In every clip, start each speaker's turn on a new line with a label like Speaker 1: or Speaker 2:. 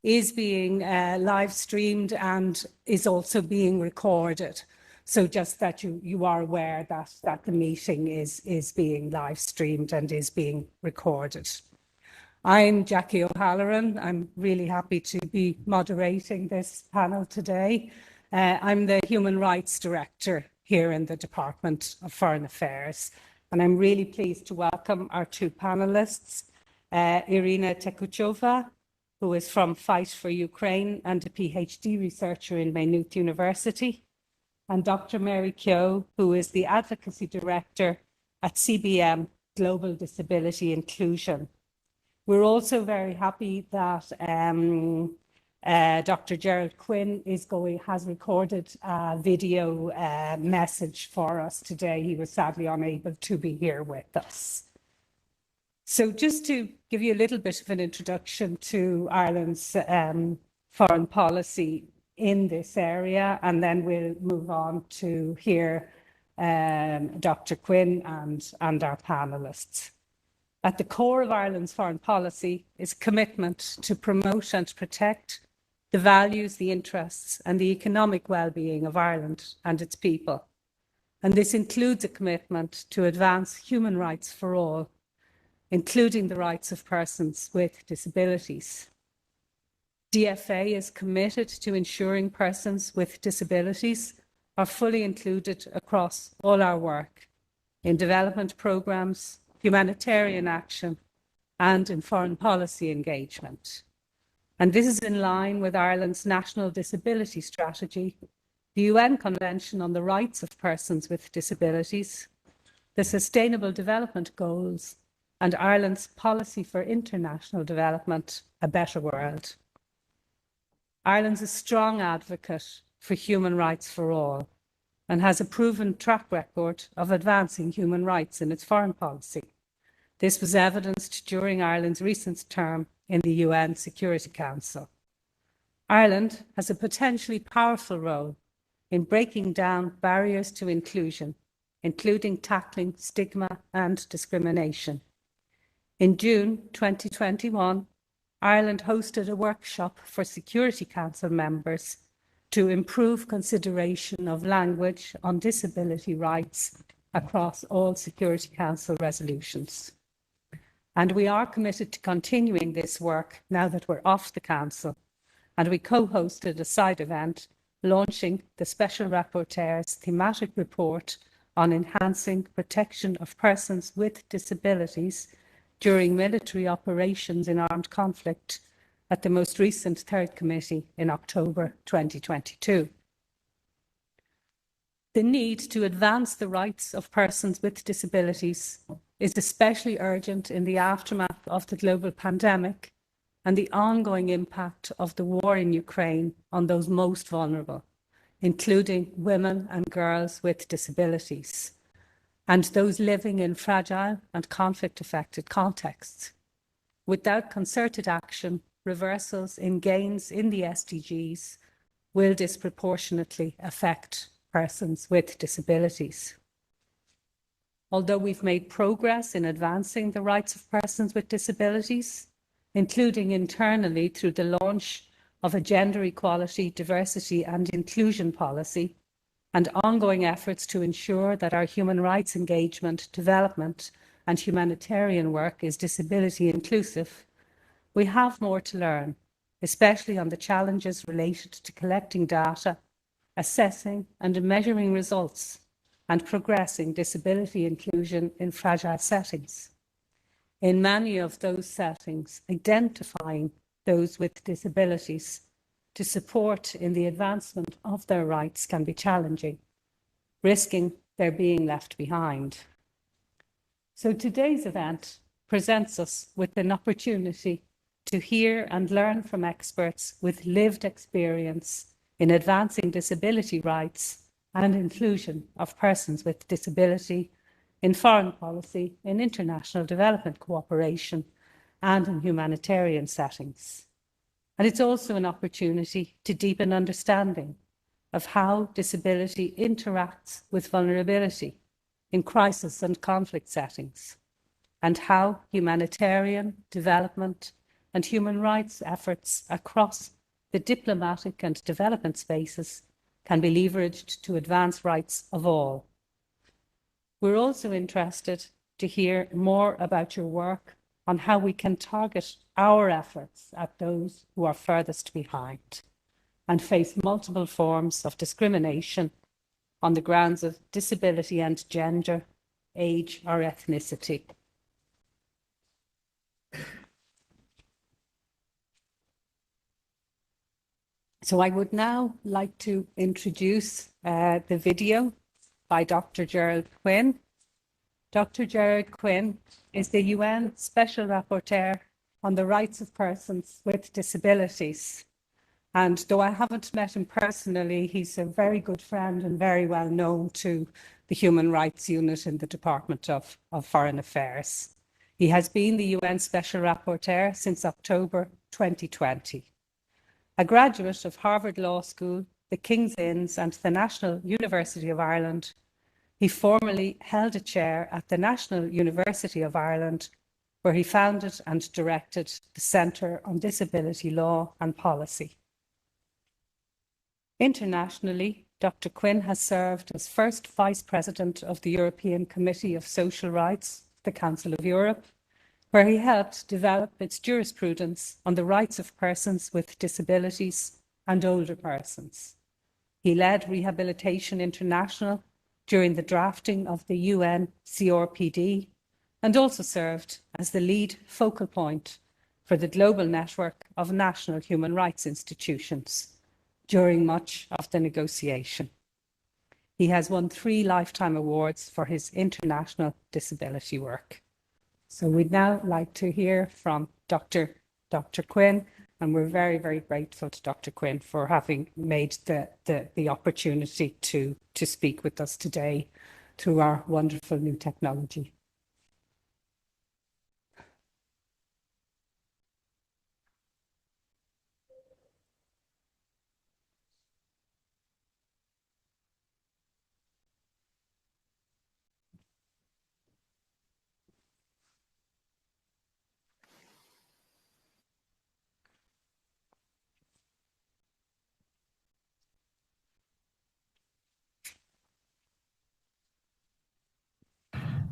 Speaker 1: is being live streamed and is also being recorded. So just that you are aware that the meeting is being live streamed and is being recorded. I'm Jackie O'Halloran. I'm really happy to be moderating this panel today. I'm the Human Rights Director here in the Department of Foreign Affairs, and I'm really pleased to welcome our two panellists, Irina Tekuchova, who is from Fight for Ukraine and a PhD researcher in Maynooth University, and Dr. Mary Keogh, who is the Advocacy Director at CBM Global Disability Inclusion. We're also very happy that Dr. Gerard Quinn has recorded a video message for us today. He was sadly unable to be here with us. So just to give you a little bit of an introduction to Ireland's foreign policy in this area, and then we'll move on to hear Dr. Quinn and our panellists. At the core of Ireland's foreign policy is commitment to promote and protect the values, the interests and the economic well-being of Ireland and its people. And this includes a commitment to advance human rights for all, including the rights of persons with disabilities. DFA is committed to ensuring persons with disabilities are fully included across all our work in development programmes, humanitarian action and in foreign policy engagement. And this is in line with Ireland's National Disability Strategy, the UN Convention on the Rights of Persons with Disabilities, the Sustainable Development Goals, and Ireland's Policy for International Development, A Better World. Ireland's a strong advocate for human rights for all and has a proven track record of advancing human rights in its foreign policy. This was evidenced during Ireland's recent term in the UN Security Council. Ireland has a potentially powerful role in breaking down barriers to inclusion, including tackling stigma and discrimination. In June 2021, Ireland hosted a workshop for Security Council members to improve consideration of language on disability rights across all Security Council resolutions. And we are committed to continuing this work now that we're off the Council. And we co-hosted a side event launching the Special Rapporteur's thematic report on enhancing protection of persons with disabilities during military operations in armed conflict at the most recent Third Committee in October 2022. The need to advance the rights of persons with disabilities is especially urgent in the aftermath of the global pandemic and the ongoing impact of the war in Ukraine on those most vulnerable, including women and girls with disabilities, and those living in fragile and conflict-affected contexts. Without concerted action, reversals in gains in the SDGs will disproportionately affect persons with disabilities. Although we've made progress in advancing the rights of persons with disabilities, including internally through the launch of a gender equality, diversity and inclusion policy, and ongoing efforts to ensure that our human rights engagement, development and humanitarian work is disability inclusive, we have more to learn, especially on the challenges related to collecting data, assessing and measuring results, and progressing disability inclusion in fragile settings. In many of those settings, identifying those with disabilities to support in the advancement of their rights can be challenging, risking their being left behind. So today's event presents us with an opportunity to hear and learn from experts with lived experience in advancing disability rights and inclusion of persons with disability in foreign policy, in international development cooperation, and in humanitarian settings. And it's also an opportunity to deepen understanding of how disability interacts with vulnerability in crisis and conflict settings, and how humanitarian, development, and human rights efforts across the diplomatic and development spaces can be leveraged to advance rights of all. We're also interested to hear more about your work on how we can target our efforts at those who are furthest behind and face multiple forms of discrimination on the grounds of disability and gender, age or ethnicity. So I would now like to introduce the video by Dr. Gerard Quinn. Dr. Gerard Quinn is the UN Special Rapporteur on the rights of persons with disabilities. And though I haven't met him personally, he's a very good friend and very well known to the Human Rights Unit in the Department of Foreign Affairs. He has been the UN Special Rapporteur since October 2020. A graduate of Harvard Law School, the King's Inns and the National University of Ireland, he formerly held a chair at the National University of Ireland, where he founded and directed the Centre on Disability Law and Policy. Internationally, Dr. Quinn has served as first Vice President of the European Committee of Social Rights, the Council of Europe, where he helped develop its jurisprudence on the rights of persons with disabilities and older persons. He led Rehabilitation International during the drafting of the UN CRPD and also served as the lead focal point for the global network of national human rights institutions during much of the negotiation. He has won 3 Lifetime Awards for his international disability work. So we'd now like to hear from Dr. Quinn, and we're very, very grateful to Dr. Quinn for having made the opportunity to speak with us today through our wonderful new technology.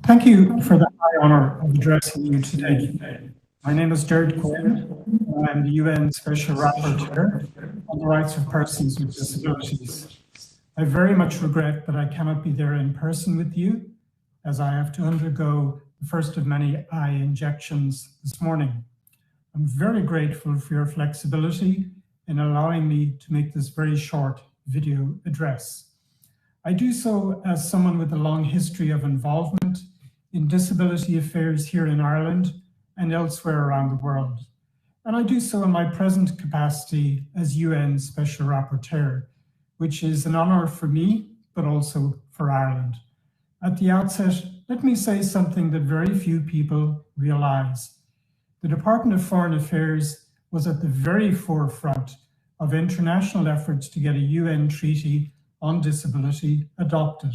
Speaker 2: Thank you for the high honour of addressing you today. My name is Gerard Quinn, and I'm the UN Special Rapporteur on the rights of persons with disabilities. I very much regret that I cannot be there in person with you, as I have to undergo the first of many eye injections this morning. I'm very grateful for your flexibility in allowing me to make this very short video address. I do so as someone with a long history of involvement in disability affairs here in Ireland and elsewhere around the world. And I do so in my present capacity as UN Special Rapporteur, which is an honour for me, but also for Ireland. At the outset, let me say something that very few people realise. The Department of Foreign Affairs was at the very forefront of international efforts to get a UN treaty on disability adopted.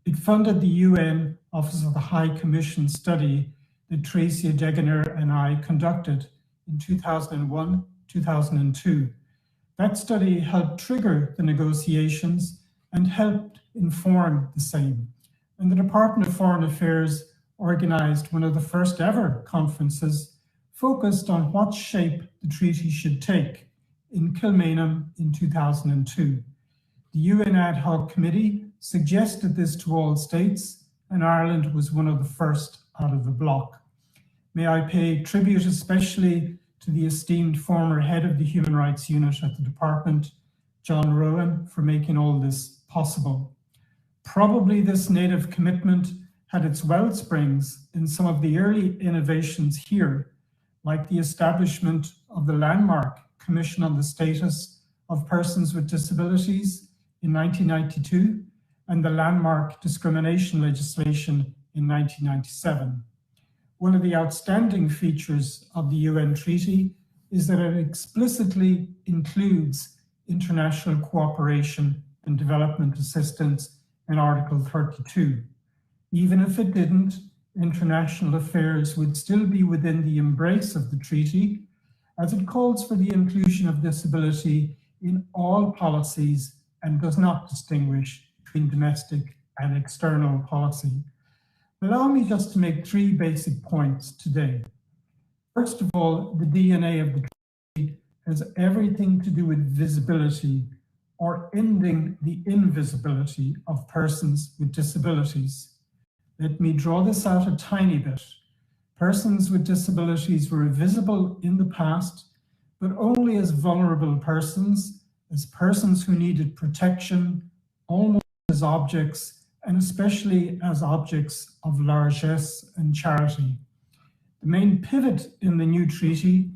Speaker 2: It funded the UN Office of the High Commission study that Tracy Deganer and I conducted in 2001-2002. That study helped trigger the negotiations and helped inform the same. And the Department of Foreign Affairs organised one of the first ever conferences focused on what shape the treaty should take in Kilmainham in 2002. The UN Ad Hoc Committee suggested this to all states, and Ireland was one of the first out of the bloc. May I pay tribute especially to the esteemed former head of the Human Rights Unit at the department, John Rowan, for making all this possible. Probably this native commitment had its wellsprings in some of the early innovations here, like the establishment of the landmark Commission on the Status of Persons with Disabilities in 1992 and the landmark discrimination legislation in 1997. One of the outstanding features of the UN Treaty is that it explicitly includes international cooperation and development assistance in Article 32. Even if it didn't, international affairs would still be within the embrace of the treaty, as it calls for the inclusion of disability in all policies and does not distinguish between domestic and external policy. Allow me just to make 3 basic points today. First of all, the DNA of the treaty has everything to do with visibility, or ending the invisibility of persons with disabilities. Let me draw this out a tiny bit. Persons with disabilities were visible in the past, but only as vulnerable persons who needed protection, almost as objects, and especially as objects of largesse and charity. The main pivot in the new treaty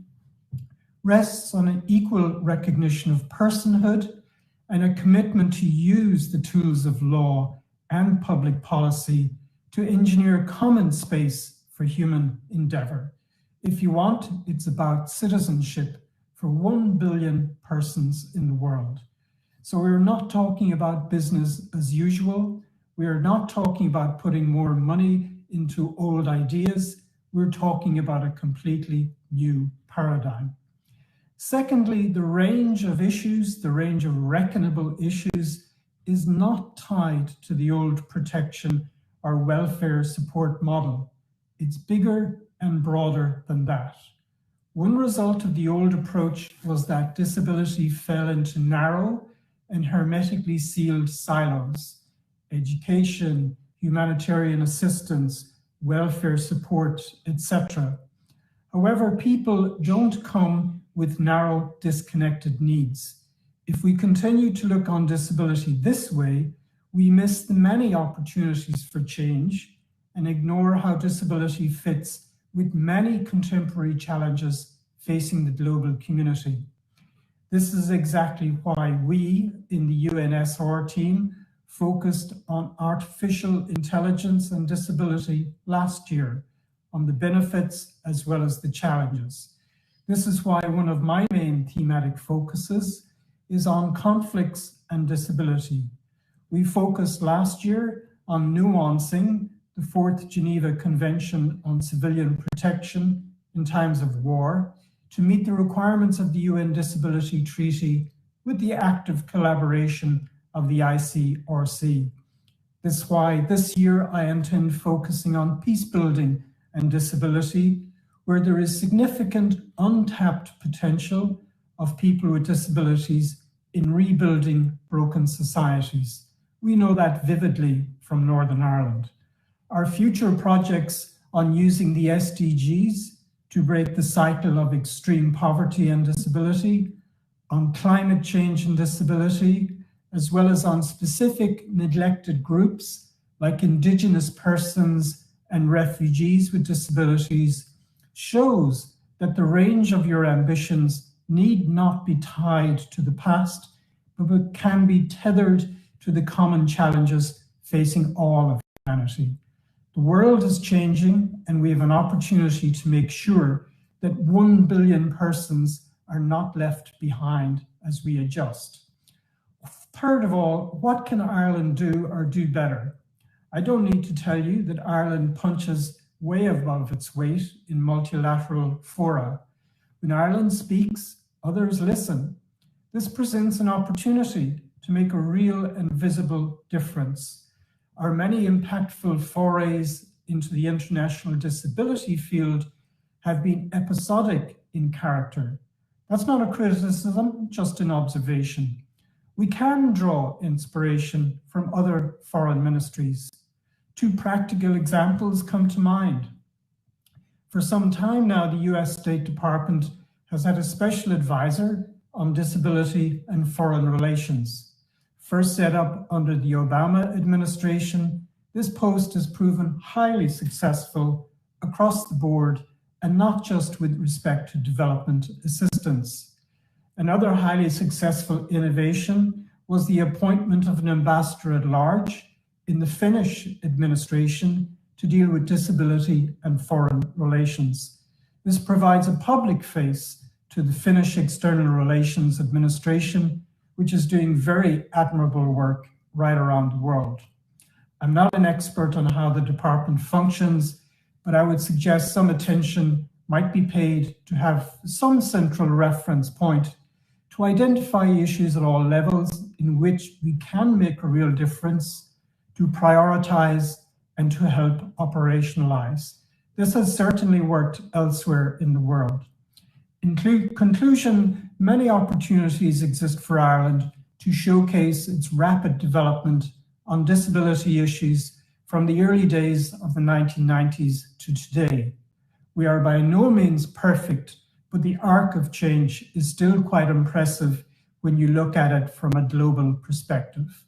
Speaker 2: rests on an equal recognition of personhood and a commitment to use the tools of law and public policy to engineer common space for human endeavor. If you want, it's about citizenship for 1 billion persons in the world. So we're not talking about business as usual. We are not talking about putting more money into old ideas. We're talking about a completely new paradigm. Secondly, the range of issues, the range of reckonable issues, is not tied to the old protection or welfare support model. It's bigger and broader than that. One result of the old approach was that disability fell into narrow and hermetically sealed silos: education, humanitarian assistance, welfare support, etc. However, people don't come with narrow, disconnected needs. If we continue to look on disability this way, we miss the many opportunities for change and ignore how disability fits with many contemporary challenges facing the global community. This is exactly why we in the UNSR team focused on artificial intelligence and disability last year, on the benefits as well as the challenges. This is why one of my main thematic focuses is on conflicts and disability. We focused last year on nuancing the 4th Geneva Convention on Civilian Protection in times of war to meet the requirements of the UN Disability Treaty with the active collaboration of the ICRC. This is why this year I intend focusing on peace building and disability, where there is significant untapped potential of people with disabilities in rebuilding broken societies. We know that vividly from Northern Ireland. Our future projects on using the SDGs to break the cycle of extreme poverty and disability, on climate change and disability, as well as on specific neglected groups like Indigenous persons and refugees with disabilities, shows that the range of your ambitions need not be tied to the past, but can be tethered to the common challenges facing all of humanity. The world is changing, and we have an opportunity to make sure that 1 billion persons are not left behind as we adjust. Third of all, what can Ireland do or do better? I don't need to tell you that Ireland punches way above its weight in multilateral fora. When Ireland speaks, others listen. This presents an opportunity to make a real and visible difference. Our many impactful forays into the international disability field have been episodic in character. That's not a criticism, just an observation. We can draw inspiration from other foreign ministries. 2 practical examples come to mind. For some time now, the US State Department has had a special advisor on disability and foreign relations. First set up under the Obama administration, this post has proven highly successful across the board, and not just with respect to development assistance. Another highly successful innovation was the appointment of an ambassador at large in the Finnish administration to deal with disability and foreign relations. This provides a public face to the Finnish External Relations Administration, which is doing very admirable work right around the world. I'm not an expert on how the department functions, but I would suggest some attention might be paid to have some central reference point to identify issues at all levels in which we can make a real difference, to prioritize, and to help operationalize. This has certainly worked elsewhere in the world. In conclusion, many opportunities exist for Ireland to showcase its rapid development on disability issues from the early days of the 1990s to today. We are by no means perfect, but the arc of change is still quite impressive when you look at it from a global perspective.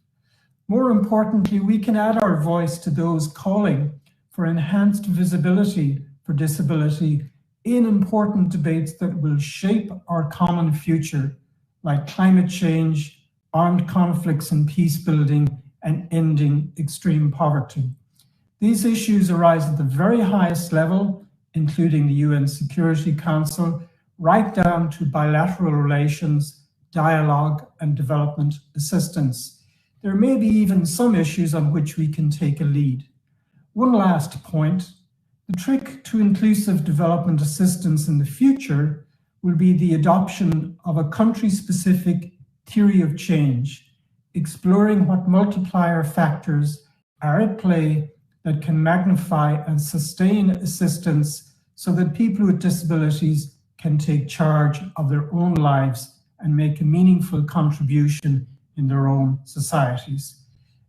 Speaker 2: More importantly, we can add our voice to those calling for enhanced visibility for disability in important debates that will shape our common future, like climate change, armed conflicts and peace building, and ending extreme poverty. These issues arise at the very highest level, including the UN Security Council, right down to bilateral relations, dialogue, and development assistance. There may be even some issues on which we can take a lead. One last point, the trick to inclusive development assistance in the future will be the adoption of a country-specific theory of change, exploring what multiplier factors are at play that can magnify and sustain assistance so that people with disabilities can take charge of their own lives and make a meaningful contribution in their own societies.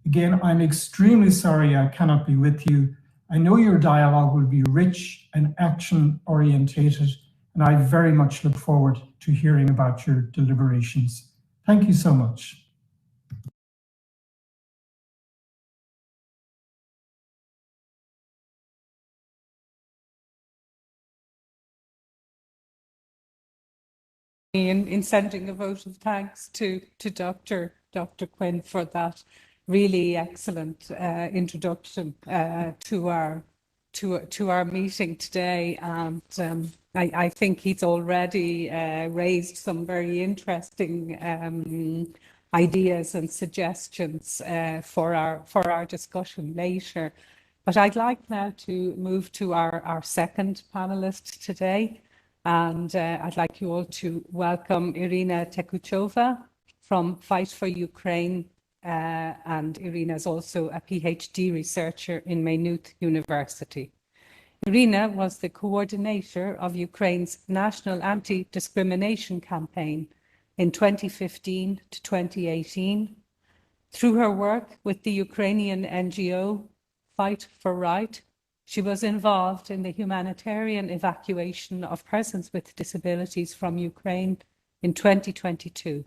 Speaker 2: Again, I'm extremely sorry I cannot be with you. I know your dialogue will be rich and action-orientated, and I very much look forward to hearing about your deliberations. Thank you so much.
Speaker 1: In sending a vote of thanks to Dr. Quinn for that really excellent introduction to our meeting today, and I think he's already raised some very interesting ideas and suggestions for our discussion later. But I'd like now to move to our second panelist today. And I'd like you all to welcome Irina Tekuchova from Fight for Ukraine. And Irina is also a PhD researcher in Maynooth University. Irina was the coordinator of Ukraine's national anti-discrimination campaign in 2015 to 2018. Through her work with the Ukrainian NGO Fight for Right, she was involved in the humanitarian evacuation of persons with disabilities from Ukraine in 2022.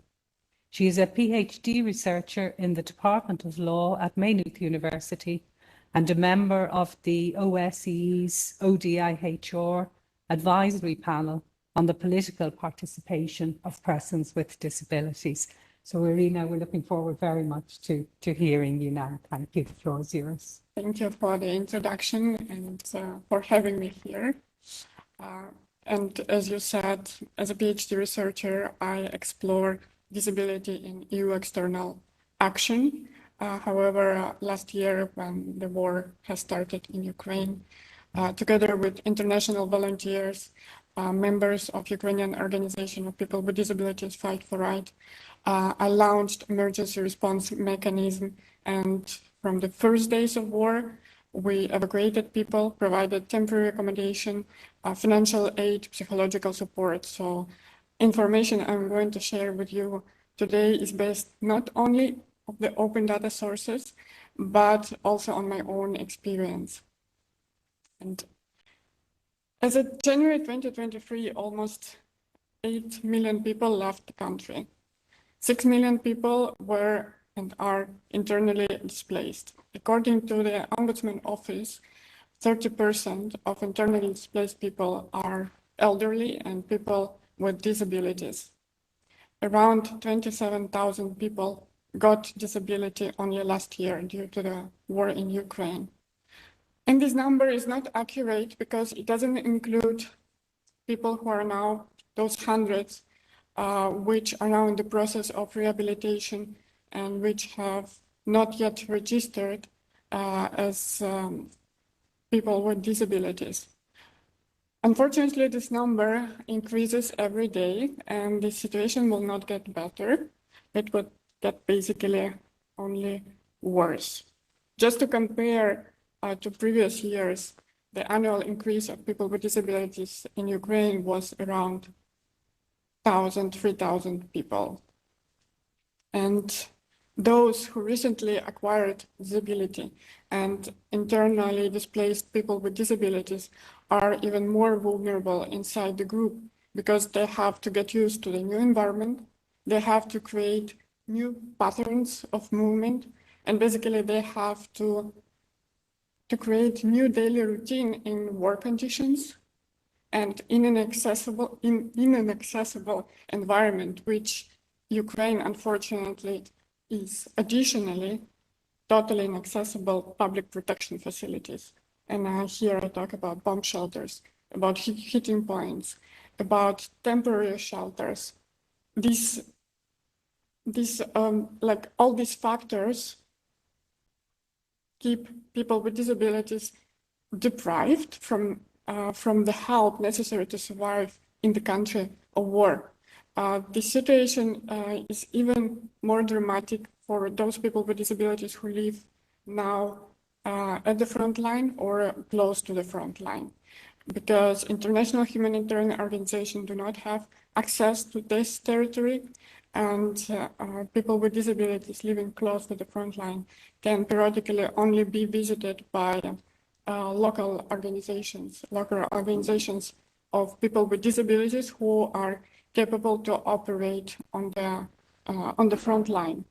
Speaker 1: She is a PhD researcher in the Department of Law at Maynooth University and a member of the OSCE's ODIHR advisory panel on the political participation of persons with disabilities. So Irina, we're looking forward very much to hearing you now. Thank you. The floor is yours.
Speaker 3: Thank you for the introduction and for having me here. And as you said, as a PhD researcher, I explore disability in EU external action. However, last year when the war has started in Ukraine, together with international volunteers, members of Ukrainian Organization of People with Disabilities Fight for Right, I launched emergency response mechanism, and from the first days of war, we evacuated people, provided temporary accommodation, financial aid, psychological support. So information I'm going to share with you today is based not only on the open data sources, but also on my own experience. And as of January 2023, almost 8 million people left the country. 6 million people were and are internally displaced. According to the Ombudsman Office, 30% of internally displaced people are elderly and people with disabilities. Around 27,000 people got disability only last year due to the war in Ukraine. And this number is not accurate because it doesn't include people who are now, those hundreds, which are now in the process of rehabilitation and which have not yet registered as people with disabilities. Unfortunately, this number increases every day, and the situation will not get better. It would get basically only worse. Just to compare to previous years, the annual increase of people with disabilities in Ukraine was around 1,000, 3,000 people. And those who recently acquired disability and internally displaced people with disabilities are even more vulnerable inside the group because they have to get used to the new environment, they have to create new patterns of movement, and basically they have to create new daily routine in work conditions and in an accessible environment, which Ukraine, unfortunately, is additionally totally inaccessible public protection facilities. And here I talk about bomb shelters, about heating points, about temporary shelters. Like all these factors keep people with disabilities deprived from the help necessary to survive in the country of war. The situation is even more dramatic for those people with disabilities who live now at the front line or close to the front line, because international humanitarian organizations do not have access to this territory, and people with disabilities living close to the front line can periodically only be visited by local organizations of people with disabilities who are capable to operate on the front line.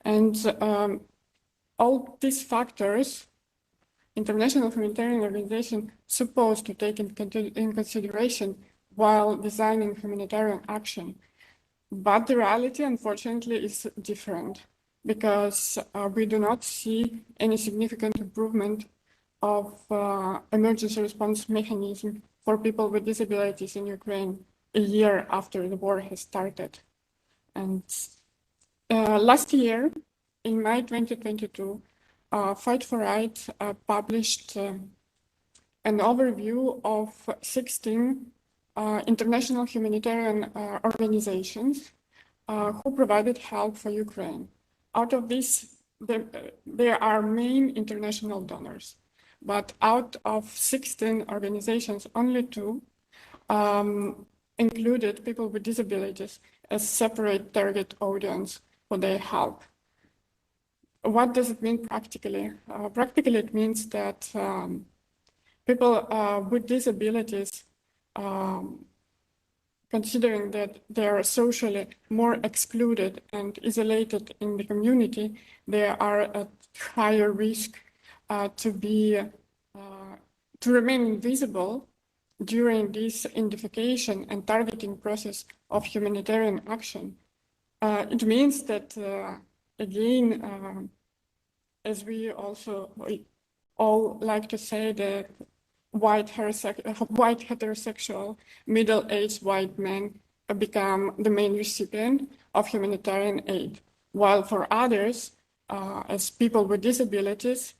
Speaker 3: And all these factors, international humanitarian organizations supposed to take in consideration while designing humanitarian action. But the reality, unfortunately, is different, because we do not see any significant improvement of emergency response mechanism for people with disabilities in Ukraine a year after the war has started. And last year, in May 2022, Fight for Right published an overview of 16 international humanitarian organizations who provided help for Ukraine. Out of this, there are main international donors, but out of 16 organizations, only 2 included people with disabilities as separate target audience for their help. What does it mean practically? Practically, it means that people with disabilities, considering that they are socially more excluded and isolated in the community, they are at higher risk to remain invisible during this identification and targeting process of humanitarian action. It means that, again, as we also all like to say, that white heterosexual middle-aged white men become the main recipient of humanitarian aid, while for others, as people with disabilities,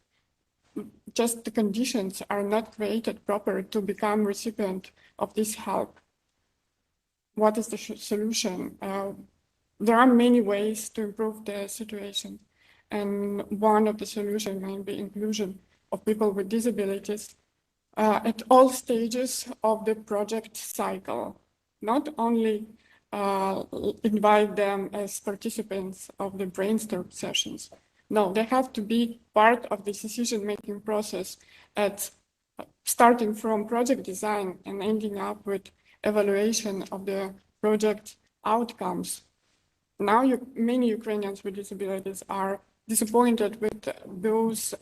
Speaker 3: just the conditions are not created proper to become recipient of this help. What is the solution? There are many ways to improve the situation, and one of the solutions might be inclusion of people with disabilities at all stages of the project cycle. Not only invite them as participants of the brainstorm sessions. No, they have to be part of the decision-making process at starting from project design and ending up with evaluation of the project outcomes. Now, many Ukrainians with disabilities are disappointed with those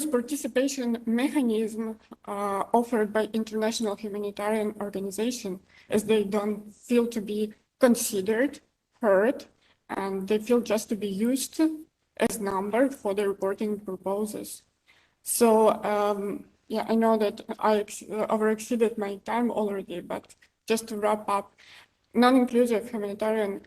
Speaker 3: participation mechanisms offered by international humanitarian organizations, as they don't feel to be considered, heard, and they feel just to be used as numbered for the reporting purposes. So, yeah, I know that I overexceeded my time already, but just to wrap up, non-inclusive humanitarian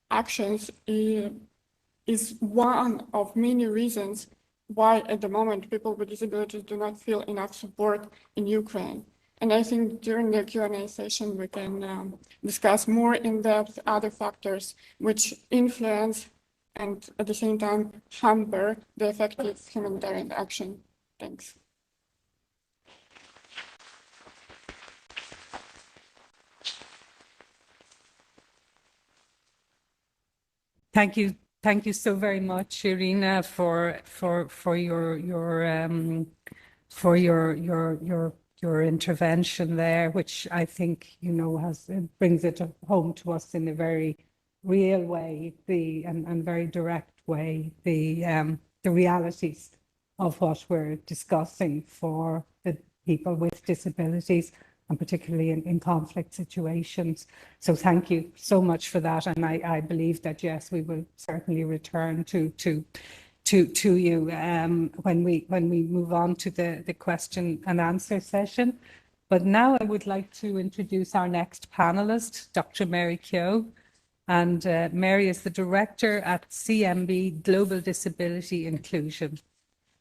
Speaker 3: actions is one of many reasons why at the moment people with disabilities do not feel enough support in Ukraine. And I think during the Q&A session, we can discuss more in depth other factors which influence and at the same time hamper the effective humanitarian action. Thanks.
Speaker 1: Thank you. Thank you so very much, Irina, for your intervention there, which I think, you know, brings it home to us in a very real way, and very direct way, the realities of what we're discussing for the people with disabilities, and particularly in conflict situations. So thank you so much for that. And I believe that, yes, we will certainly return to you when we move on to the question and answer session. But now I would like to introduce our next panelist, Dr. Mary Keogh. And Mary is the director at CMB Global Disability Inclusion.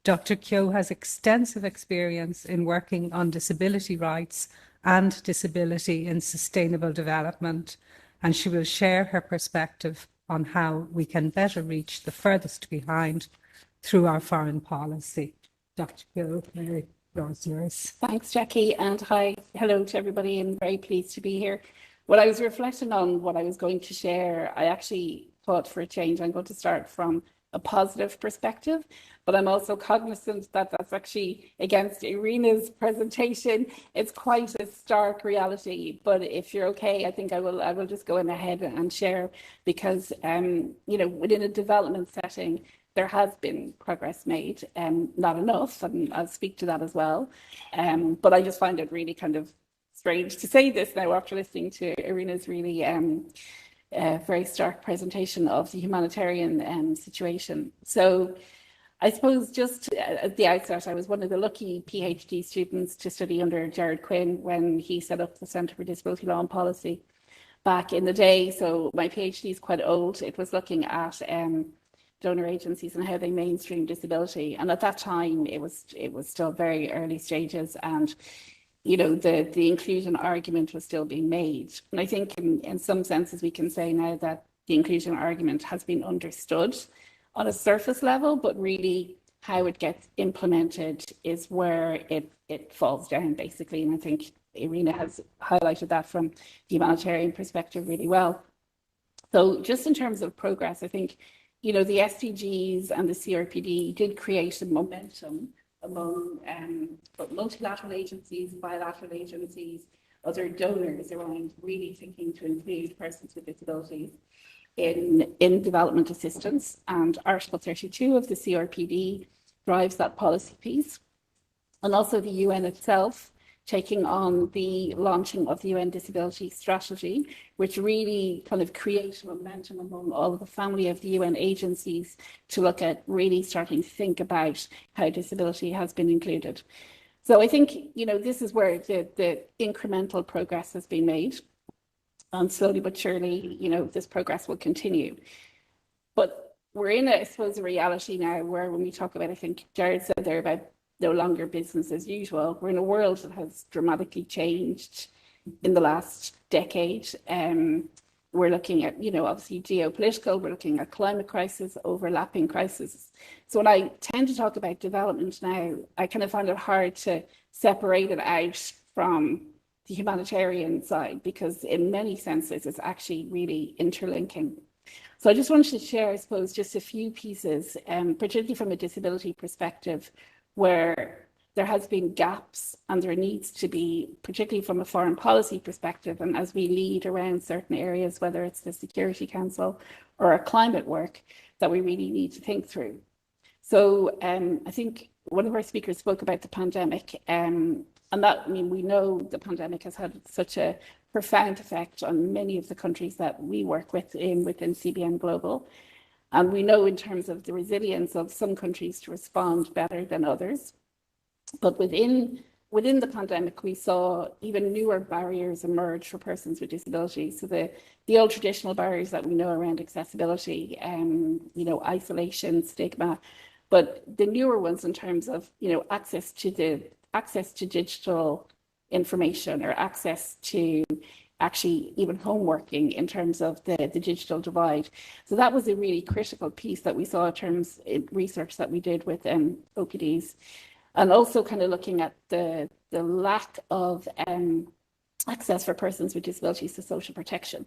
Speaker 1: Dr. Keogh has extensive experience in working on disability rights and disability in sustainable development, and she will share her perspective on how we can better reach the furthest behind through our foreign policy. Dr. Keogh, Mary, the floor is yours.
Speaker 4: Thanks, Jackie, and hello to everybody. I'm very pleased to be here. When I was reflecting on what I was going to share, I actually thought, for a change, I'm going to start from a positive perspective, but I'm also cognizant that that's actually against Irina's presentation. It's quite a stark reality, but if you're okay, I think I will just go in ahead and share, because you know, within a development setting, there has been progress made, not enough, and I'll speak to that as well. But I just find it really kind of strange to say this now after listening to Irina's really very stark presentation of the humanitarian situation. So I suppose just at the outset, I was one of the lucky PhD students to study under Gerard Quinn when he set up the Centre for Disability Law and Policy back in the day. So my PhD is quite old. It was looking at donor agencies and how they mainstream disability. And at that time, it was still very early stages, and you know, the inclusion argument was still being made. And I think in some senses we can say now that the inclusion argument has been understood on a surface level, but really how it gets implemented is where it falls down, basically. And I think Irina has highlighted that from the humanitarian perspective really well. So just in terms of progress, I think, you know, the SDGs and the CRPD did create a momentum among multilateral agencies, bilateral agencies, other donors around really thinking to include persons with disabilities in development assistance. And Article 32 of the CRPD drives that policy piece. And also the UN itself taking on the launching of the UN Disability Strategy, which really kind of creates momentum among all of the family of the UN agencies to look at really starting to think about how disability has been included. So I think, you know, this is where the incremental progress has been made. And slowly but surely, you know, this progress will continue. But we're in, I suppose, a reality now where when we talk about, I think Gerard said there about no longer business as usual. We're in a world that has dramatically changed in the last decade. We're looking at, you know, obviously geopolitical, we're looking at climate crisis, overlapping crises. So when I tend to talk about development now, I kind of find it hard to separate it out from the humanitarian side, because in many senses, it's actually really interlinking. So I just wanted to share, I suppose, just a few pieces, particularly from a disability perspective, where there has been gaps and there needs to be, particularly from a foreign policy perspective, and as we lead around certain areas, whether it's the Security Council or our climate work, that we really need to think through. So I think one of our speakers spoke about the pandemic, and that, I mean, we know the pandemic has had such a profound effect on many of the countries that we work with within CBN Global. And we know in terms of the resilience of some countries to respond better than others. But within the pandemic, we saw even newer barriers emerge for persons with disabilities. So the old traditional barriers that we know around accessibility, you know, isolation, stigma, but the newer ones in terms of, access to digital information or access to actually even homeworking in terms of the digital divide. So that was a really critical piece that we saw in research that we did with OPDs, and also kind of looking at the lack of access for persons with disabilities to social protection.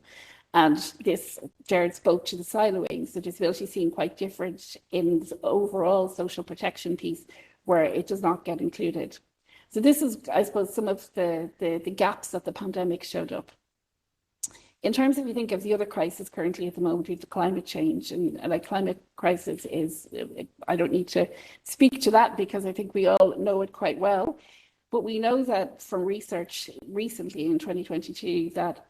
Speaker 4: And this, Gerard spoke to the siloing, so disability seem quite different in the overall social protection piece where it does not get included. So this is, I suppose, some of the gaps that the pandemic showed up. In terms of, you think of the other crisis currently at the moment, with the climate change, and like climate crisis is, I don't need to speak to that because I think we all know it quite well. But we know that from research recently in 2022 that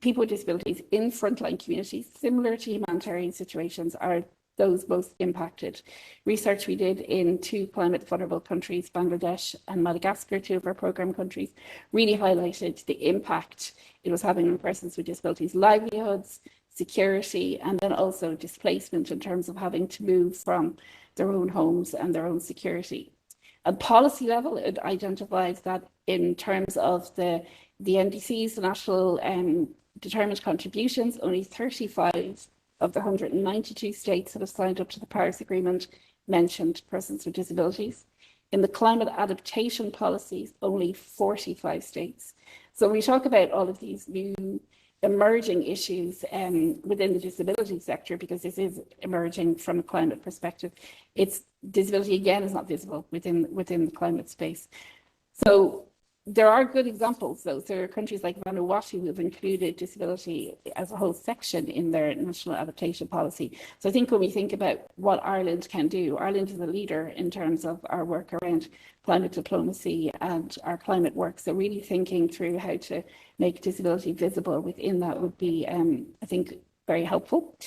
Speaker 4: people with disabilities in frontline communities, similar to humanitarian situations, are those most impacted. Research we did in 2 climate vulnerable countries, Bangladesh and Madagascar, 2 of our programme countries, really highlighted the impact it was having on persons with disabilities' livelihoods, security, and then also displacement in terms of having to move from their own homes and their own security. At policy level, it identifies that in terms of the NDCs, the National Determined Contributions, only 35 of the 192 states that have signed up to the Paris Agreement mentioned persons with disabilities. In the climate adaptation policies, only 45 states. So when we talk about all of these new emerging issues within the disability sector, because this is emerging from a climate perspective, it's disability again is not visible within the climate space. So there are good examples, though. There are countries like Vanuatu who have included disability as a whole section in their national adaptation policy. So I think when we think about what Ireland can do, Ireland is a leader in terms of our work around climate diplomacy and our climate work. So really thinking through how to make disability visible within that would be, I think, very helpful.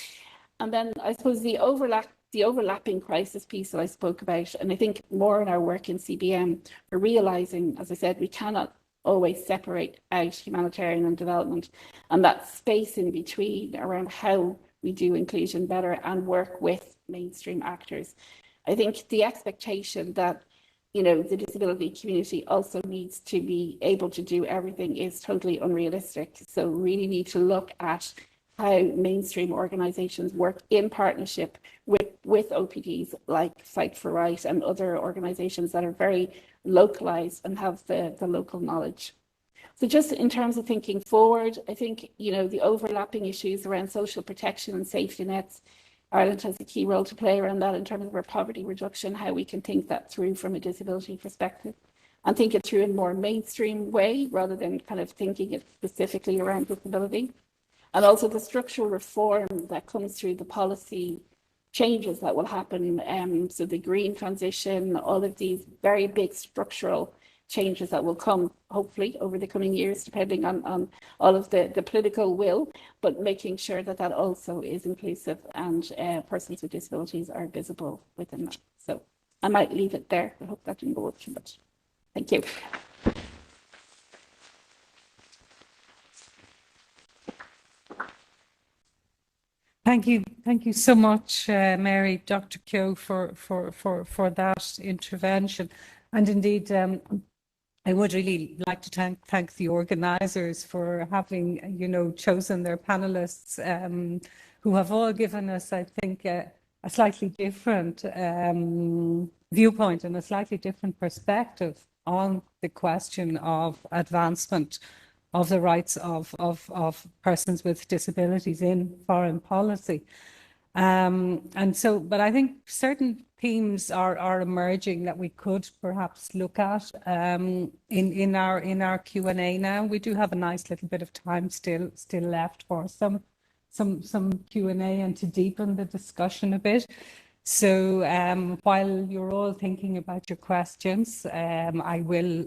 Speaker 4: And then I suppose the overlapping crisis piece that I spoke about, and I think more in our work in CBM, we're realising, as I said, we cannot always separate out humanitarian and development, and that space in between around how we do inclusion better and work with mainstream actors. I think the expectation that, the disability community also needs to be able to do everything is totally unrealistic. So really need to look at how mainstream organisations work in partnership with OPDs like Fight for Right and other organisations that are very localised and have the local knowledge. So just in terms of thinking forward, I think, the overlapping issues around social protection and safety nets, Ireland has a key role to play around that in terms of our poverty reduction, how we can think that through from a disability perspective and think it through in a more mainstream way rather than kind of thinking it specifically around disability. And also the structural reform that comes through the policy changes that will happen. So the green transition, all of these very big structural changes that will come, hopefully, over the coming years, depending on all of the political will, but making sure that that also is inclusive and persons with disabilities are visible within that. So I might leave it there. I hope that didn't go over too much. Thank you.
Speaker 1: Thank you so much, Mary, Dr. Keogh, for that intervention. And indeed, I would really like to thank the organisers for having, chosen their panellists, who have all given us, I think, a slightly different viewpoint and a slightly different perspective on the question of advancement of the rights of persons with disabilities in foreign policy. But I think certain themes are emerging that we could perhaps look at in our Q&A now. We do have a nice little bit of time still left for some Q&A and to deepen the discussion a bit. So while you're all thinking about your questions, I will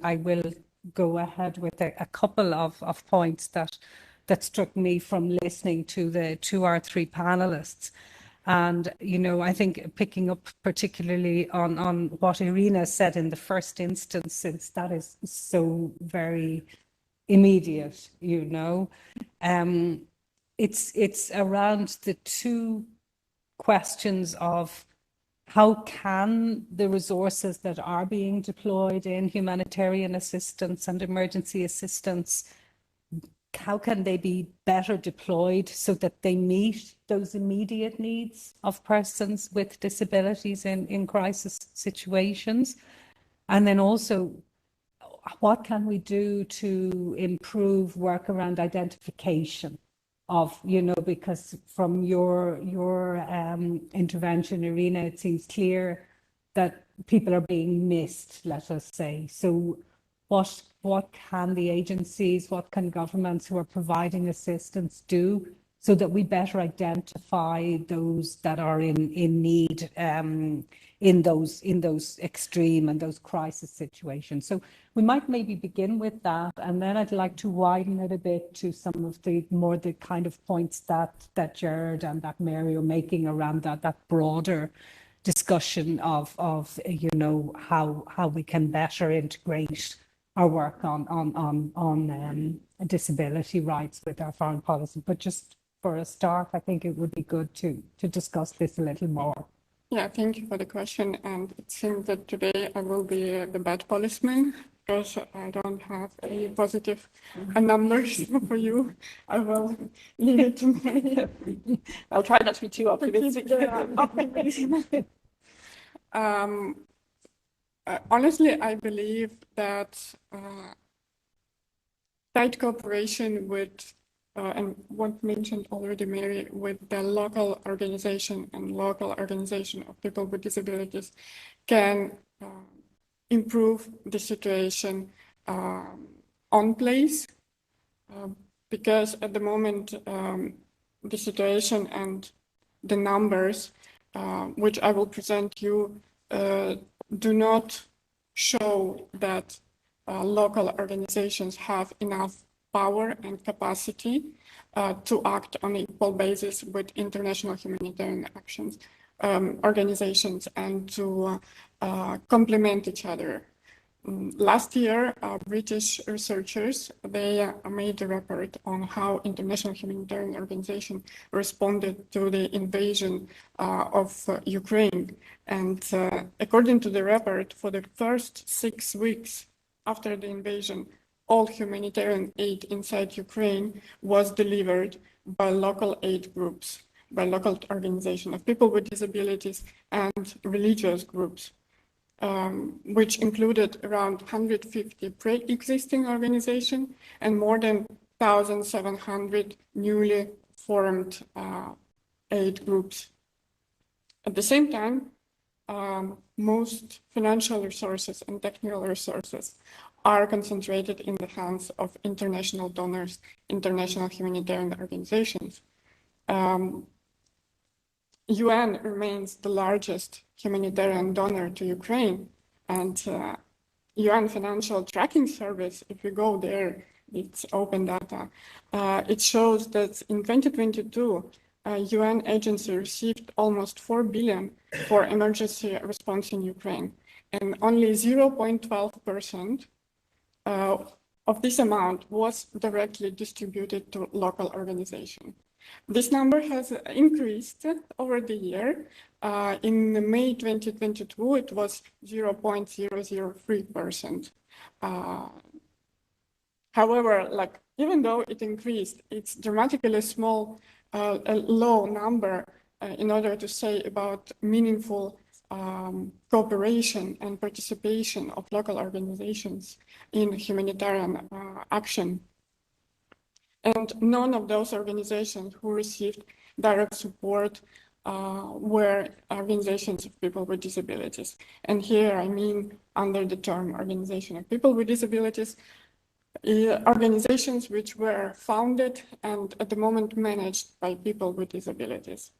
Speaker 1: go ahead with a couple of points that struck me from listening to our 3 panelists. And, I think picking up particularly on what Irina said in the first instance, since that is so very immediate, it's around the 2 questions of how can the resources that are being deployed in humanitarian assistance and emergency assistance, how can they be better deployed so that they meet those immediate needs of persons with disabilities in crisis situations? And then also, what can we do to improve work around identification of, you know, because from your intervention, Irina, it seems clear that people are being missed, let us say. So what can the agencies, what can governments who are providing assistance do so that we better identify those that are in need in those extreme and those crisis situations? So we might maybe begin with that, and then I'd like to widen it a bit to some of the kind of points that Gerard and that Mary are making around that broader discussion of you know, how we can better integrate our work on disability rights with our foreign policy. But just for a start, I think it would be good to discuss this a little more.
Speaker 3: Yeah, thank you for the question. And it seems that today I will be the bad policeman because I don't have any positive numbers for you. I will leave it to me.
Speaker 4: I'll try not to be too optimistic.
Speaker 3: Honestly, I believe that tight cooperation with, and what mentioned already Mary, with the local organization and local organization of people with disabilities can improve the situation on place, because at the moment the situation and the numbers which I will present you do not show that local organizations have enough power and capacity to act on an equal basis with international humanitarian actions organizations and to complement each other. Last year, British researchers, they made a report on how international humanitarian organizations responded to the invasion of Ukraine. And according to the report, for the first 6 weeks after the invasion, all humanitarian aid inside Ukraine was delivered by local aid groups, by local organizations of people with disabilities and religious groups. Which included around 150 pre-existing organizations and more than 1,700 newly formed aid groups. At the same time, most financial resources and technical resources are concentrated in the hands of international donors, international humanitarian organizations. UN remains the largest humanitarian donor to Ukraine, and UN Financial Tracking Service, if you go there, it's open data. It shows that in 2022, UN agency received almost 4 billion for emergency response in Ukraine, and only 0.12% of this amount was directly distributed to local organizations. This number has increased over the year. In May 2022, it was 0.003%. However, even though it increased, it's dramatically small, a low number in order to say about meaningful cooperation and participation of local organizations in humanitarian action. And none of those organizations who received direct support were organizations of people with disabilities. And here I mean, under the term organization of people with disabilities, organizations which were founded and at the moment managed by people with disabilities.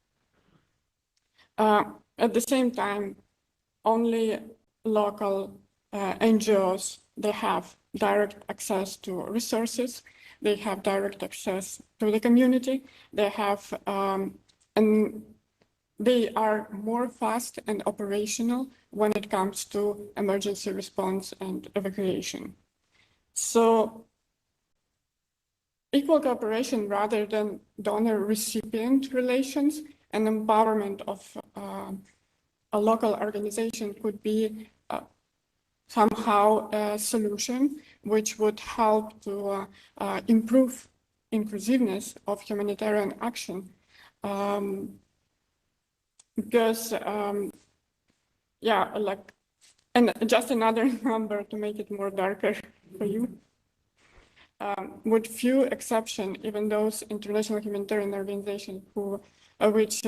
Speaker 3: At the same time, only local NGOs, they have direct access to resources. They have direct access to the community. They have, and they are more fast and operational when it comes to emergency response and evacuation. So equal cooperation rather than donor-recipient relations and empowerment of a local organization could be somehow a solution which would help to improve inclusiveness of humanitarian action. Because, yeah, like, and just another number to make it more darker for you. With few exceptions, even those international humanitarian organizations which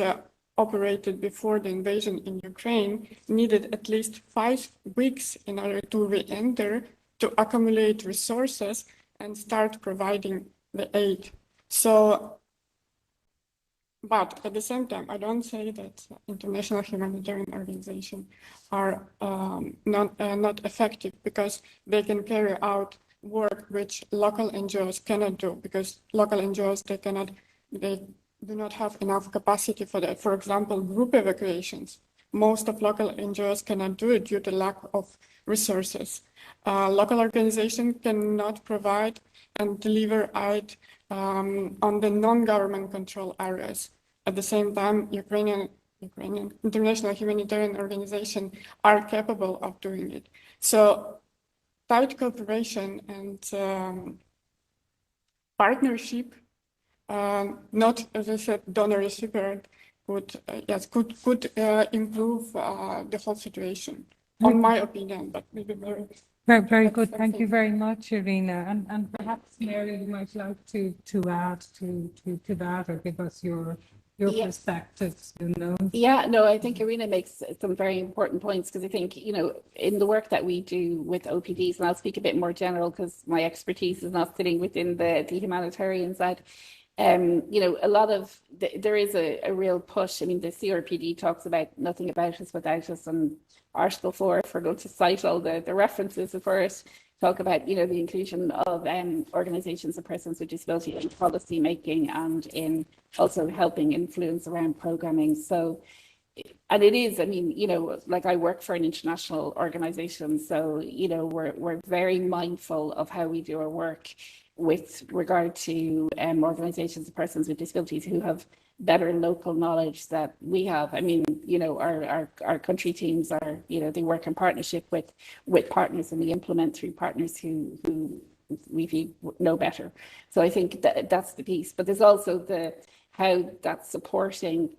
Speaker 3: operated before the invasion in Ukraine needed at least 5 weeks in order to re-enter, to accumulate resources and start providing the aid. So, but at the same time, I don't say that international humanitarian organizations are not effective, because they can carry out work which local NGOs cannot do, because local NGOs, they do not have enough capacity for that. For example, group evacuations. Most of local NGOs cannot do it due to lack of resources. Local organizations cannot provide and deliver aid on the non-government control areas. At the same time, Ukrainian international humanitarian organizations are capable of doing it. So tight cooperation and partnership, not, as I said, donor-recipient, could improve the whole situation, in my opinion, but maybe
Speaker 1: very good. Thank you very much, Irina. And perhaps Mary, you might like to add to that, or give us your perspectives, you know.
Speaker 4: Yeah, no, I think Irina makes some very important points, because I think, you know, in the work that we do with OPDs, and I'll speak a bit more general because my expertise is not sitting within the humanitarian side. You know, a lot of there is a real push. I mean, the CRPD talks about nothing about us without us, and Article 4, if we're going to cite all the references for it, talk about, you know, the inclusion of organizations and persons with disability in policy making, and in also helping influence around programming. So, and it is, I mean, you know, like I work for an international organization, so, you know, we're very mindful of how we do our work with regard to organizations and persons with disabilities who have better local knowledge that we have. I mean, you know, our country teams are, you know, they work in partnership with partners, and we implement through partners who we know better. So I think that's the piece. But there's also how that's supporting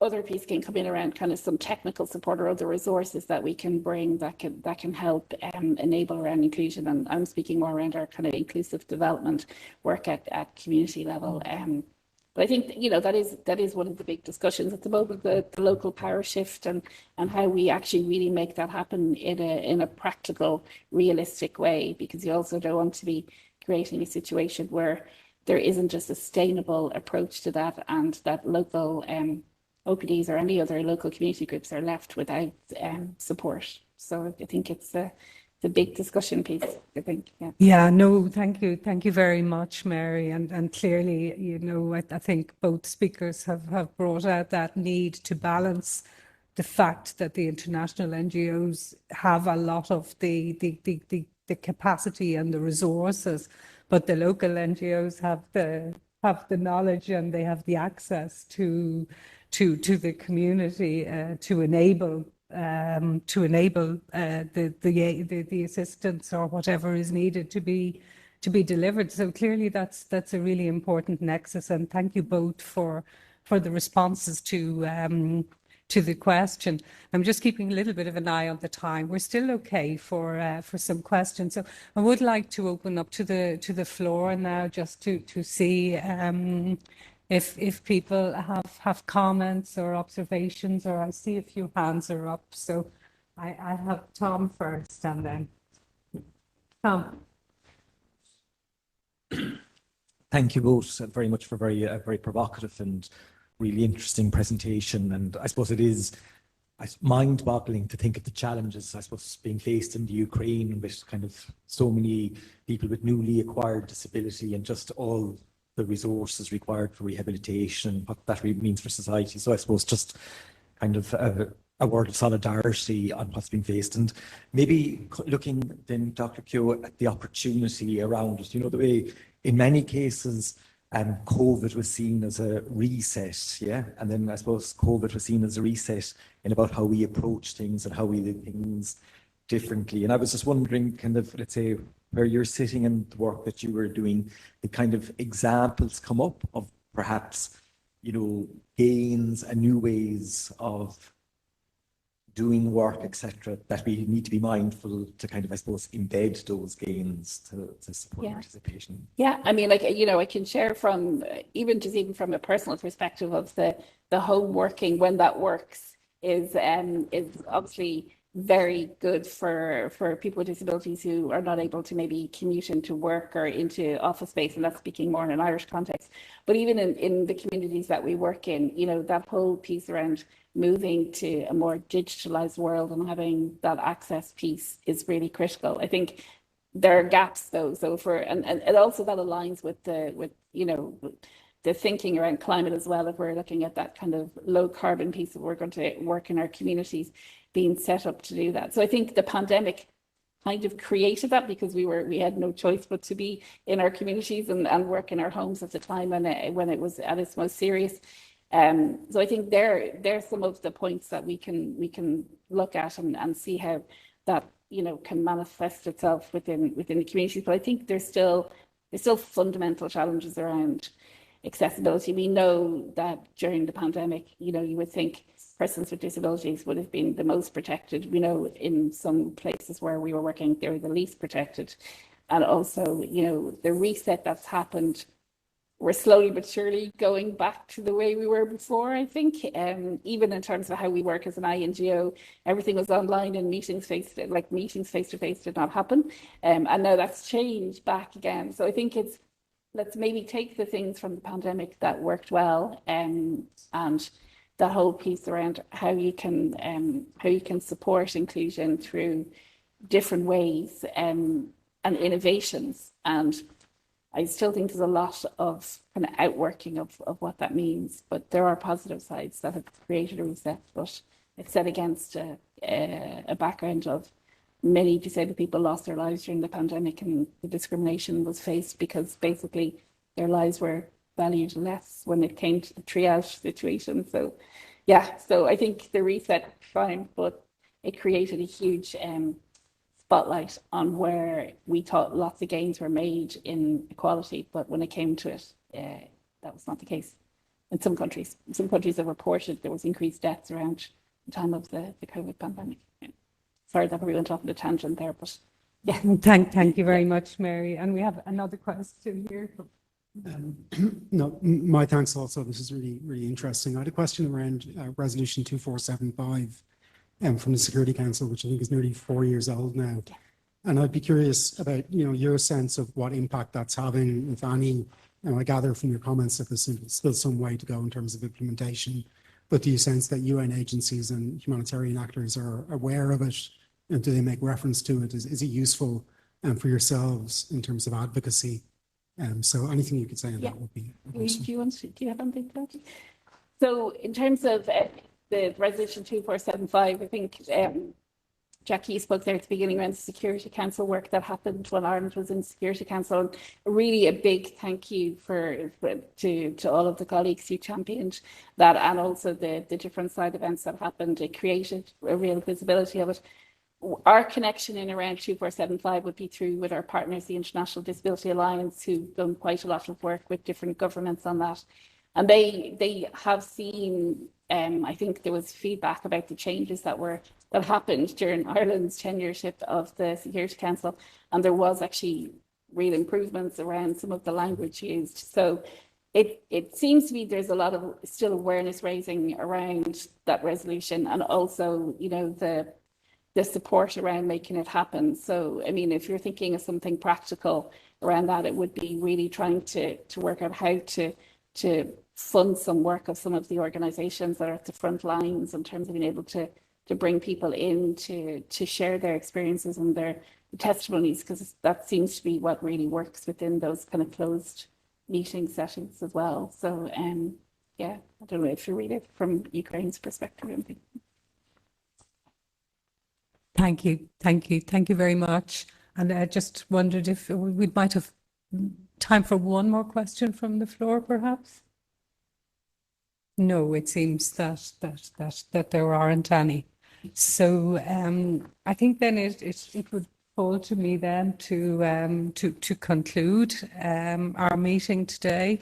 Speaker 4: other piece can come in around kind of some technical support or other resources that we can bring that can help enable around inclusion. And I'm speaking more around our kind of inclusive development work at community level. But I think, you know, that is one of the big discussions at the moment, the local power shift, and how we actually really make that happen in a practical, realistic way, because you also don't want to be creating a situation where there isn't a sustainable approach to that, and that local OPDs or any other local community groups are left without support. So I think it's the big discussion piece, I think.
Speaker 1: Yeah, no, thank you very much, Mary. And clearly, you know, I think both speakers have brought out that need to balance the fact that the international NGOs have a lot of the capacity and the resources, but the local NGOs have the knowledge, and they have the access to the community to enable the assistance or whatever is needed to be delivered. So clearly that's a really important nexus, and thank you both for the responses to the question. I'm just keeping a little bit of an eye on the time. We're still okay for some questions. So I would like to open up to the floor now, just to see if people have comments or observations, or I see a few hands are up. So I have Tom first, and then Tom.
Speaker 5: Thank you both very much for a very provocative and really interesting presentation. And I suppose it is mind-boggling to think of the challenges, I suppose, being faced in the Ukraine with kind of so many people with newly acquired disability, and just all the resources required for rehabilitation, what that really means for society. So I suppose just kind of a word of solidarity on what's been faced, and maybe looking then, Dr. Keogh, at the opportunity around it. You know, the way in many cases and COVID was seen as a reset, yeah? And then I suppose COVID was seen as a reset in about how we approach things and how we do things differently. And I was just wondering, kind of, let's say, where you're sitting and the work that you were doing, the kind of examples come up of perhaps, you know, gains and new ways of doing work, etc., that we need to be mindful to kind of, I suppose, embed those gains to support participation.
Speaker 4: Yeah, I mean, like, you know, I can share from even from a personal perspective of the home working when that works is obviously very good for people with disabilities who are not able to maybe commute into work or into office space, and that's speaking more in an Irish context. But even in the communities that we work in, you know, that whole piece around moving to a more digitalized world and having that access piece is really critical. I think there are gaps though, so and also that aligns with you know, the thinking around climate as well. If we're looking at that kind of low carbon piece that we're going to work in our communities, being set up to do that. So I think the pandemic kind of created that because we had no choice but to be in our communities and work in our homes at the time when it was at its most serious. So I think there's some of the points that we can look at and see how that, you know, can manifest itself within the communities. But I think there's still fundamental challenges around accessibility. We know that during the pandemic, you know, you would think persons with disabilities would have been the most protected. We know in some places where we were working, they were the least protected. And also, you know, the reset that's happened, we're slowly but surely going back to the way we were before, I think. Even in terms of how we work as an INGO, everything was online and meetings face-to-face did not happen. And now that's changed back again. So I think let's maybe take the things from the pandemic that worked well, and the whole piece around how you can support inclusion through different ways and innovations. And I still think there's a lot of kind of outworking of what that means, but there are positive sides that have created a reset. But it's set against a background of many disabled people lost their lives during the pandemic, and the discrimination was faced because basically their lives were valued less when it came to the triage situation. So yeah, so I think the reset fine, but it created a huge spotlight on where we thought lots of gains were made in equality, but when it came to it, that was not the case. In some countries have reported there was increased deaths around the time of the COVID pandemic. Yeah. Sorry that we went off on a tangent there, but yeah.
Speaker 1: Thank you very much, Mary. And we have another question here.
Speaker 6: No, my thanks also. This is really, really interesting. I had a question around resolution 2475 from the Security Council, which I think is nearly 4 years old now. And I'd be curious about, you know, your sense of what impact that's having, if any. And I gather from your comments that there's still some way to go in terms of implementation. But do you sense that UN agencies and humanitarian actors are aware of it? And do they make reference to it? Is it useful for yourselves in terms of advocacy? So anything you could say on that would be awesome.
Speaker 4: Do you have anything to add? So in terms of the resolution 2475, I think Jackie spoke there at the beginning around the Security Council work that happened when Ireland was in the Security Council. And really a big thank you to all of the colleagues who championed that, and also the different side events that happened. It created a real visibility of it. Our connection in around 2475 would be through with our partners, the International Disability Alliance, who've done quite a lot of work with different governments on that. And they have seen, I think there was feedback about the changes that happened during Ireland's tenureship of the Security Council, and there was actually real improvements around some of the language used. So it seems to me there's a lot of still awareness raising around that resolution, and also, you know, the support around making it happen. So, I mean, if you're thinking of something practical around that, it would be really trying to work out how to fund some work of some of the organisations that are at the front lines in terms of being able to bring people in to share their experiences and their testimonies, because that seems to be what really works within those kind of closed meeting settings as well. So, yeah, I don't know if you read it from Ukraine's perspective.
Speaker 1: Thank you very much. And I just wondered if we might have time for one more question from the floor, perhaps? No, it seems that there aren't any. So I think then it would fall to me then to conclude our meeting today.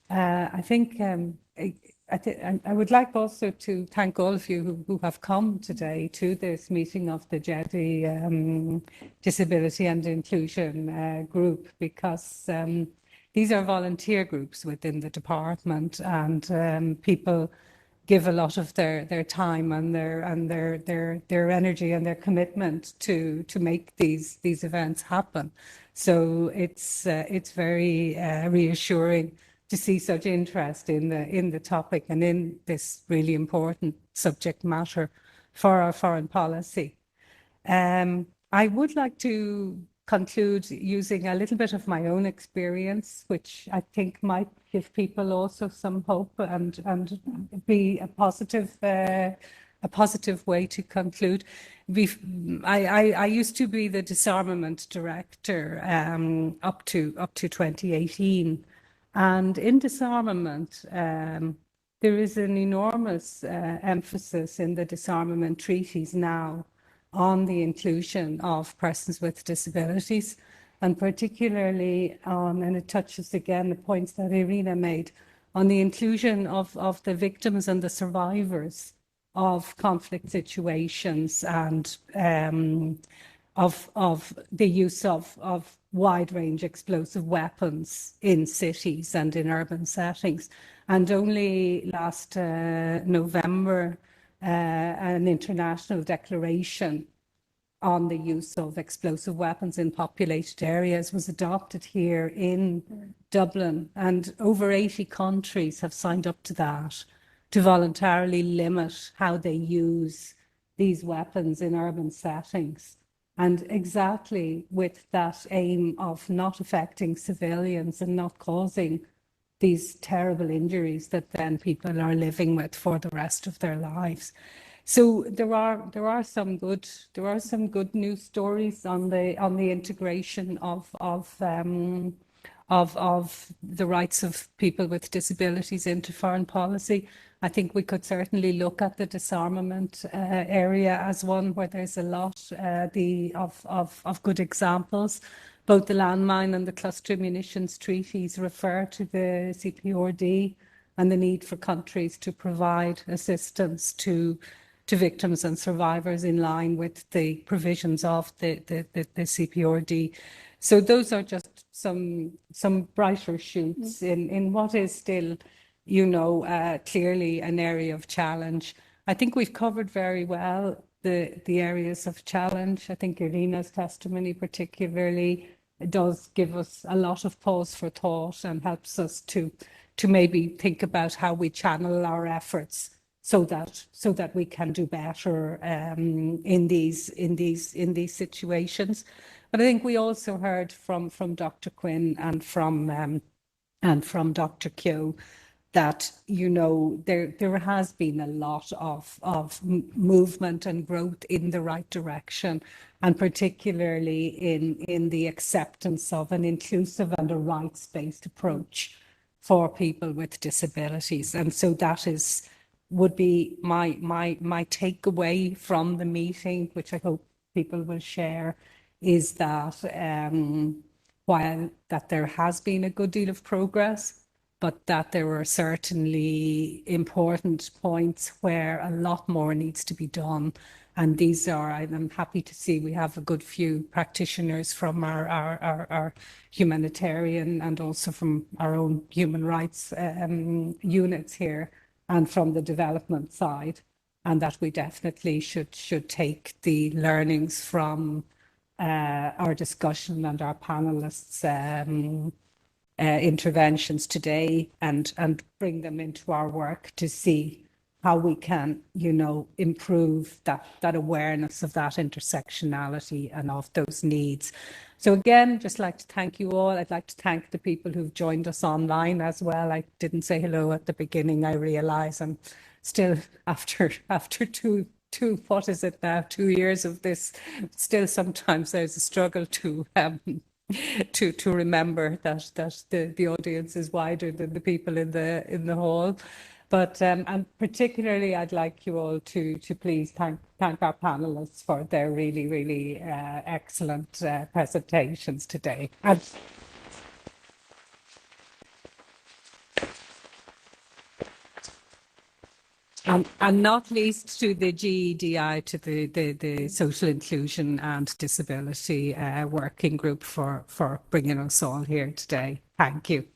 Speaker 1: I think I would like also to thank all of you who have come today to this meeting of the JEDI Disability and Inclusion group, because these are volunteer groups within the department, and people give a lot of their time and their energy and their commitment to make these events happen. So it's very reassuring to see such interest in the topic and in this really important subject matter for our foreign policy. I would like to conclude using a little bit of my own experience, which I think might give people also some hope and be a positive way to conclude. I used to be the disarmament director up to 2018, and in disarmament there is an enormous emphasis in the disarmament treaties now on the inclusion of persons with disabilities, and particularly on, and it touches again the points that Irina made, on the inclusion of the victims and the survivors of conflict situations, and of the use of wide-range explosive weapons in cities and in urban settings. And only last November, an international declaration on the use of explosive weapons in populated areas was adopted here in Dublin, and over 80 countries have signed up to that, to voluntarily limit how they use these weapons in urban settings, and exactly with that aim of not affecting civilians and not causing these terrible injuries that then people are living with for the rest of their lives. So there are some good news stories on the integration of the rights of people with disabilities into foreign policy. I think we could certainly look at the disarmament area as one where there's a lot of good examples. Both the landmine and the cluster munitions treaties refer to the CPRD and the need for countries to provide assistance to victims and survivors in line with the provisions of the CPRD. So those are just some brighter shoots in what is still, clearly an area of challenge. I think we've covered very well the areas of challenge. I think Irina's testimony particularly does give us a lot of pause for thought and helps us to maybe think about how we channel our efforts so that we can do better in these situations. But I think we also heard from Dr. Quinn and from Dr. Keogh that there has been a lot of movement and growth in the right direction, and particularly in the acceptance of an inclusive and a rights-based approach for people with disabilities. And so that would be my takeaway from the meeting, which I hope people will share, is that while that there has been a good deal of progress, but that there are certainly important points where a lot more needs to be done. And these are, I'm happy to see we have a good few practitioners from our humanitarian and also from our own human rights units here and from the development side, and that we definitely should take the learnings from our discussion and our panelists' interventions today and bring them into our work to see how we can, improve that awareness of that intersectionality and of those needs. So again, just like to thank you all. I'd like to thank the people who've joined us online as well. I didn't say hello at the beginning. I realise I'm still after two, what is it now, 2 years of this, still sometimes there's a struggle to to remember that the audience is wider than the people in the hall. But and particularly, I'd like you all to please thank our panelists for their really excellent presentations today. And not least to the GEDI, to the Social Inclusion and Disability Working Group for bringing us all here today. Thank you.